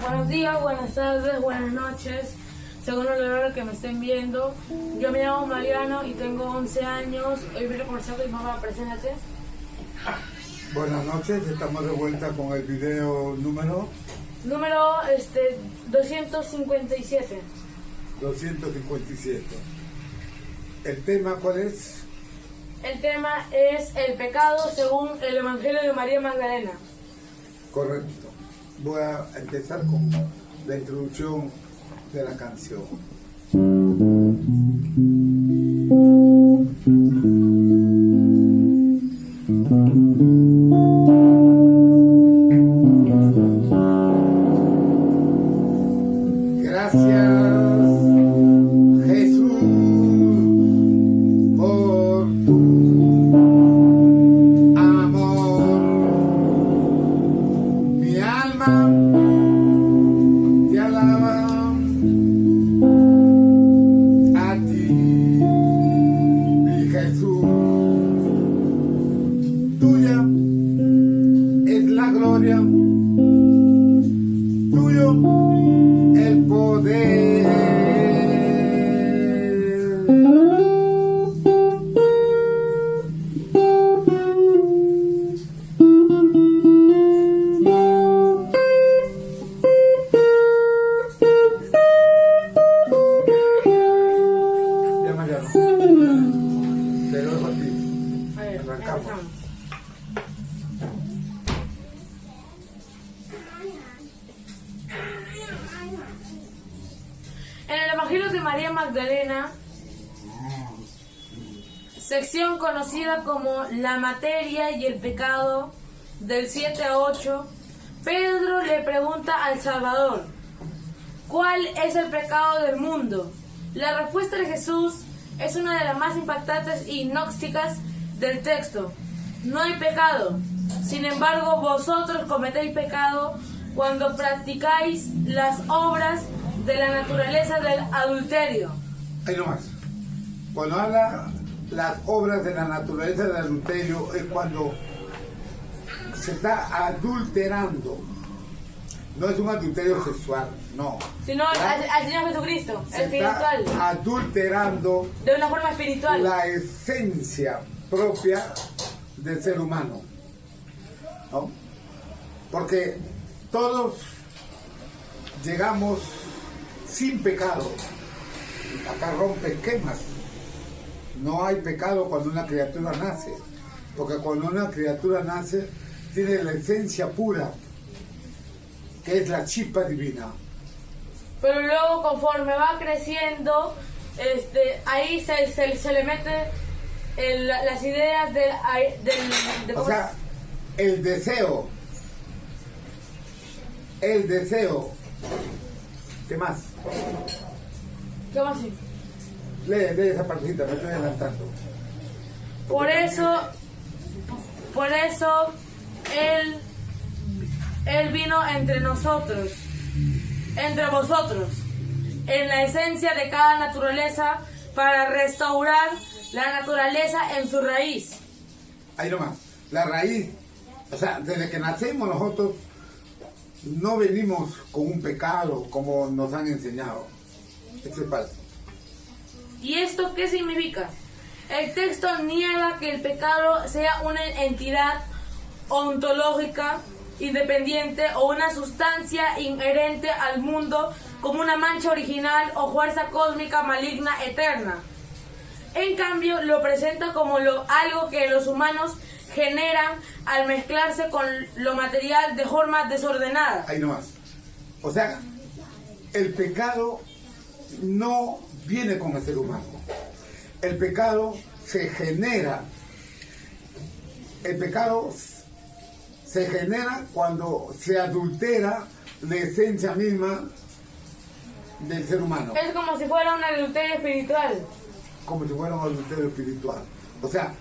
Buenos días, buenas tardes, buenas noches, según el horario que me estén viendo. Yo me llamo Mariano y tengo 11 años. Hoy vine a conversar con mi mamá, preséntate. Buenas noches, estamos de vuelta con el video número 257. 257. ¿El tema cuál es? El tema es el pecado según el Evangelio de María Magdalena. Correcto. Voy a empezar con la introducción de la canción. En el Evangelio de María Magdalena, sección conocida como la materia y el pecado, del 7 a 8, Pedro le pregunta al Salvador: ¿cuál es el pecado del mundo? La respuesta de Jesús es una de las más impactantes y gnósticas del texto. No hay pecado. Sin embargo, vosotros cometéis pecado cuando practicáis las obras de la naturaleza del adulterio. Ahí nomás. Cuando habla las obras de la naturaleza del adulterio es cuando se está adulterando. No es un adulterio sexual, no. Sino al Señor Jesucristo, espiritual. Está adulterando de una forma espiritual la esencia propia del ser humano, ¿no? Porque todos llegamos sin pecado. Acá rompe esquemas. No hay pecado cuando una criatura nace, porque cuando una criatura nace tiene la esencia pura, que es la chispa divina. Pero luego, conforme va creciendo, ahí se le mete las ideas o sea, el deseo. ¿Qué más? ¿Qué más? Lee esa partecita, me estoy adelantando. Por eso Él vino entre nosotros, entre vosotros, en la esencia de cada naturaleza, para restaurar la naturaleza en su raíz. Ahí nomás, la raíz. O sea, desde que nacemos nosotros no venimos con un pecado como nos han enseñado. Eso es falso. ¿Y esto qué significa? El texto niega que el pecado sea una entidad ontológica independiente o una sustancia inherente al mundo como una mancha original o fuerza cósmica maligna eterna. En cambio, lo presenta como algo que los humanos generan al mezclarse con lo material de forma desordenada. Ahí nomás. O sea, el pecado no viene con el ser humano. El pecado se genera. El pecado se genera cuando se adultera la esencia misma del ser humano. Es como si fuera un adulterio espiritual. Como si fuera un adulterio espiritual. O sea,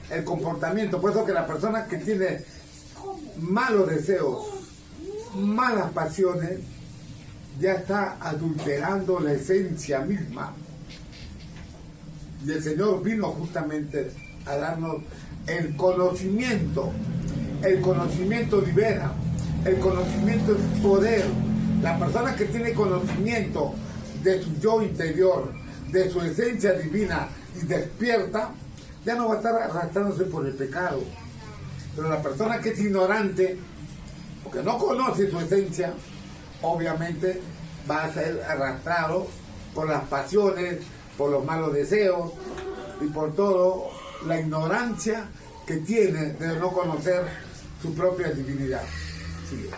el comportamiento, por eso que la persona que tiene malos deseos, malas pasiones, ya está adulterando la esencia misma. Y el Señor vino justamente a darnos el conocimiento. El conocimiento libera, el conocimiento es poder, La persona que tiene conocimiento de su yo interior, de su esencia divina y despierta, ya no va a estar arrastrándose por el pecado. Pero la persona que es ignorante, porque no conoce su esencia, obviamente va a ser arrastrado por las pasiones, por los malos deseos y por todo la ignorancia que tiene de no conocer su propia divinidad. Sí.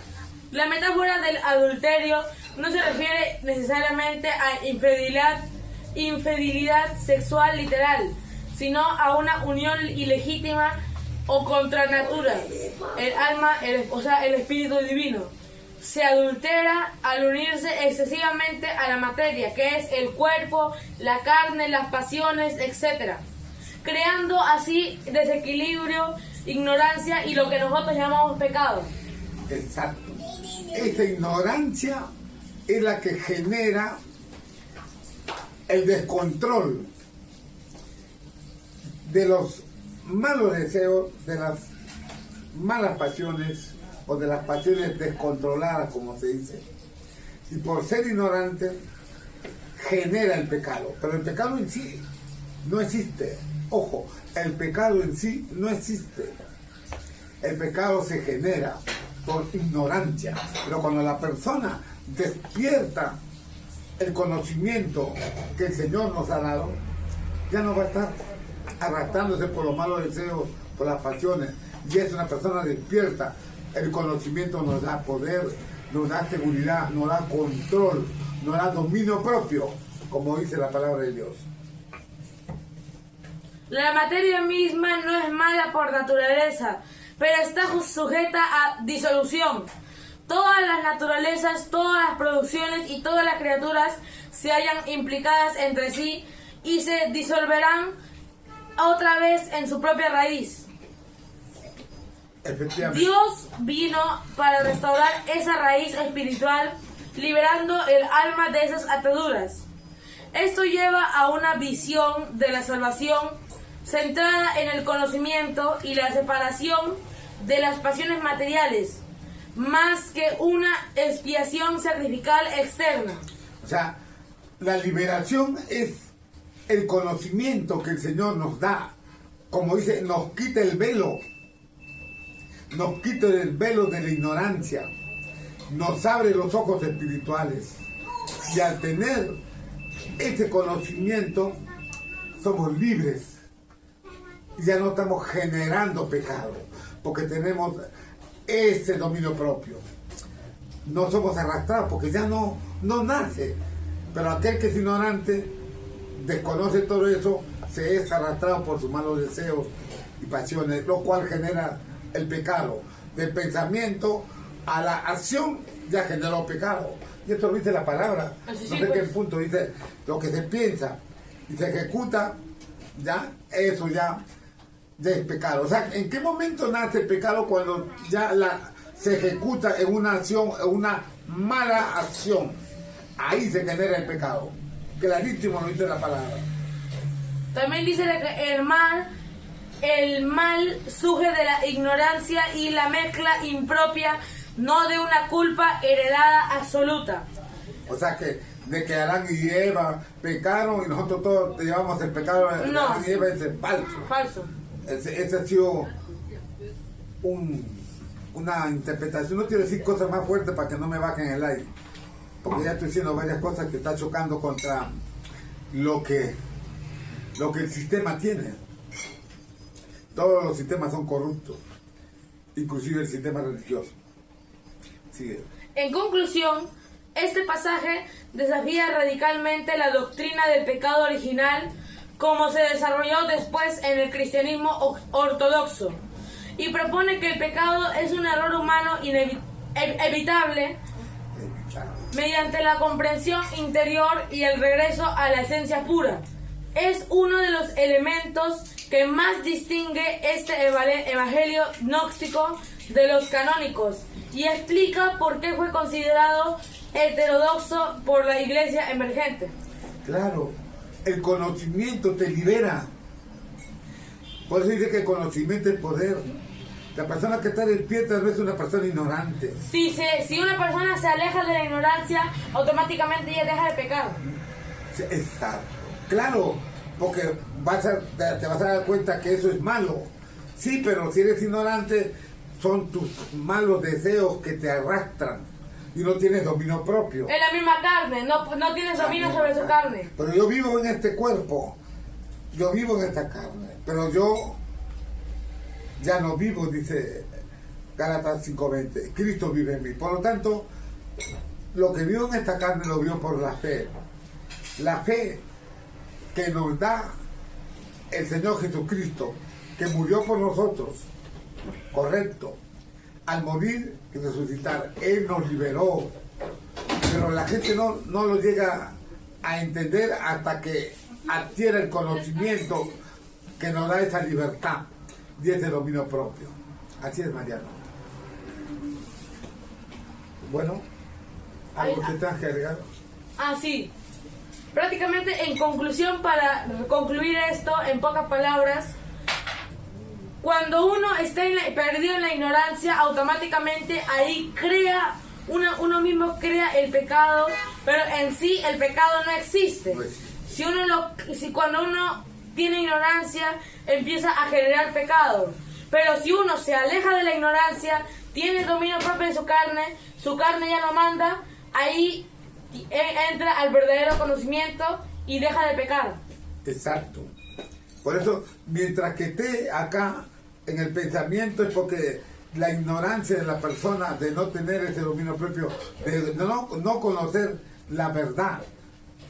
La metáfora del adulterio no se refiere necesariamente a infidelidad sexual literal, sino a una unión ilegítima o contra natura. El alma, el espíritu divino, se adultera al unirse excesivamente a la materia, que es el cuerpo, la carne, las pasiones, etc., creando así desequilibrio, ignorancia y lo que nosotros llamamos pecado. Exacto. Esa ignorancia es la que genera el descontrol de los malos deseos, de las malas pasiones o de las pasiones descontroladas, como se dice. Y por ser ignorante genera el pecado. Pero el pecado en sí no existe. Ojo, el pecado en sí no existe. El pecado se genera por ignorancia. Pero cuando la persona despierta el conocimiento que el Señor nos ha dado, ya no va a estar arrastrándose por los malos deseos, por las pasiones. Y es una persona despierta. El conocimiento nos da poder, nos da seguridad, nos da control, nos da dominio propio, como dice la palabra de Dios. La materia misma no es mala por naturaleza, pero está sujeta a disolución. Todas las naturalezas, todas las producciones y todas las criaturas se hallan implicadas entre sí y se disolverán otra vez en su propia raíz. Dios vino para restaurar esa raíz espiritual, liberando el alma de esas ataduras. Esto lleva a una visión de la salvación centrada en el conocimiento y la separación de las pasiones materiales, más que una expiación sacrificial externa. O sea, la liberación es el conocimiento que el Señor nos da. Como dice, nos quita el velo. Nos quita el velo de la ignorancia. Nos abre los ojos espirituales. Y al tener ese conocimiento, somos libres. Ya no estamos generando pecado, porque tenemos ese dominio propio. No somos arrastrados, porque ya no nace. Pero aquel que es ignorante, desconoce todo eso, se es arrastrado por sus malos deseos y pasiones, lo cual genera el pecado. Del pensamiento a la acción ya generó pecado. Y esto lo dice la palabra. Así no sé qué punto dice, lo que se piensa y se ejecuta, ya, eso ya es pecado. O sea, ¿en qué momento nace el pecado? Cuando ya se ejecuta en una acción, en una mala acción. Ahí se genera el pecado. Clarísimo lo dice la palabra. También dice que el mal surge de la ignorancia y la mezcla impropia, no de una culpa heredada absoluta. O sea que de que Adán y Eva pecaron y nosotros todos llevamos el pecado de No. Adán y Eva, ese es falso. Falso. Ese ha sido una interpretación. No quiero decir cosas más fuertes para que no me bajen el aire, porque ya estoy diciendo varias cosas que están chocando contra lo que el sistema tiene. Todos los sistemas son corruptos, inclusive el sistema religioso. Sigue. En conclusión, este pasaje desafía radicalmente la doctrina del pecado original como se desarrolló después en el cristianismo ortodoxo, y propone que el pecado es un error humano evitable mediante la comprensión interior y el regreso a la esencia pura. Es uno de los elementos que más distingue este evangelio gnóstico de los canónicos y explica por qué fue considerado heterodoxo por la iglesia emergente. Claro, el conocimiento te libera. Por eso dice que el conocimiento es poder. La persona que está despierta no es una persona ignorante. Si una persona se aleja de la ignorancia, automáticamente ella deja de pecar. Exacto. Claro, porque te vas a dar cuenta que eso es malo. Sí, pero si eres ignorante, son tus malos deseos que te arrastran y no tienes dominio propio. Es la misma carne, no tienes dominio sobre su carne. Pero yo vivo en este cuerpo, yo vivo en esta carne, pero yo ya no vivo, dice Gálatas 5:20, Cristo vive en mí. Por lo tanto, lo que vivo en esta carne lo vivo por la fe. La fe que nos da el Señor Jesucristo, que murió por nosotros, correcto, al morir y resucitar, Él nos liberó, pero la gente no lo llega a entender hasta que adquiere el conocimiento que nos da esa libertad y ese dominio propio. Así es, Mariano. Bueno, ¿algo que tengas que agregar? Sí. Prácticamente, en conclusión, para concluir esto en pocas palabras, cuando uno está perdido en la ignorancia, automáticamente ahí uno mismo crea el pecado, pero en sí el pecado no existe. Cuando uno tiene ignorancia, empieza a generar pecado. Pero si uno se aleja de la ignorancia, tiene dominio propio de su carne ya lo manda, ahí entra al verdadero conocimiento y deja de pecar. Exacto. Por eso, mientras que esté acá en el pensamiento, es porque la ignorancia de la persona, de no tener ese dominio propio, de no conocer la verdad.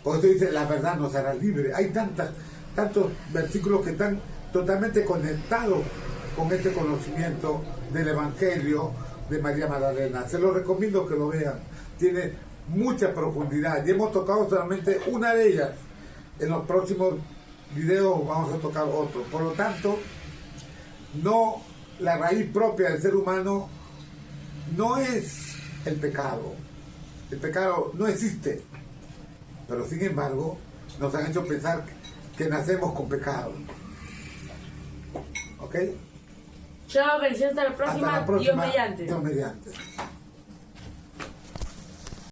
Por eso dice, la verdad nos hará libre. Hay tantos versículos que están totalmente conectados con este conocimiento del Evangelio de María Magdalena. Se lo recomiendo que lo vean. Tiene mucha profundidad y hemos tocado solamente una de ellas. En los próximos videos vamos a tocar otro. Por lo tanto, la raíz propia del ser humano no es el pecado. El pecado no existe. Pero sin embargo, nos han hecho pensar que nacemos con pecado. ¿Ok? Chao, bendiciones, hasta la próxima. Hasta la próxima. Dios mediante. Dios mediante.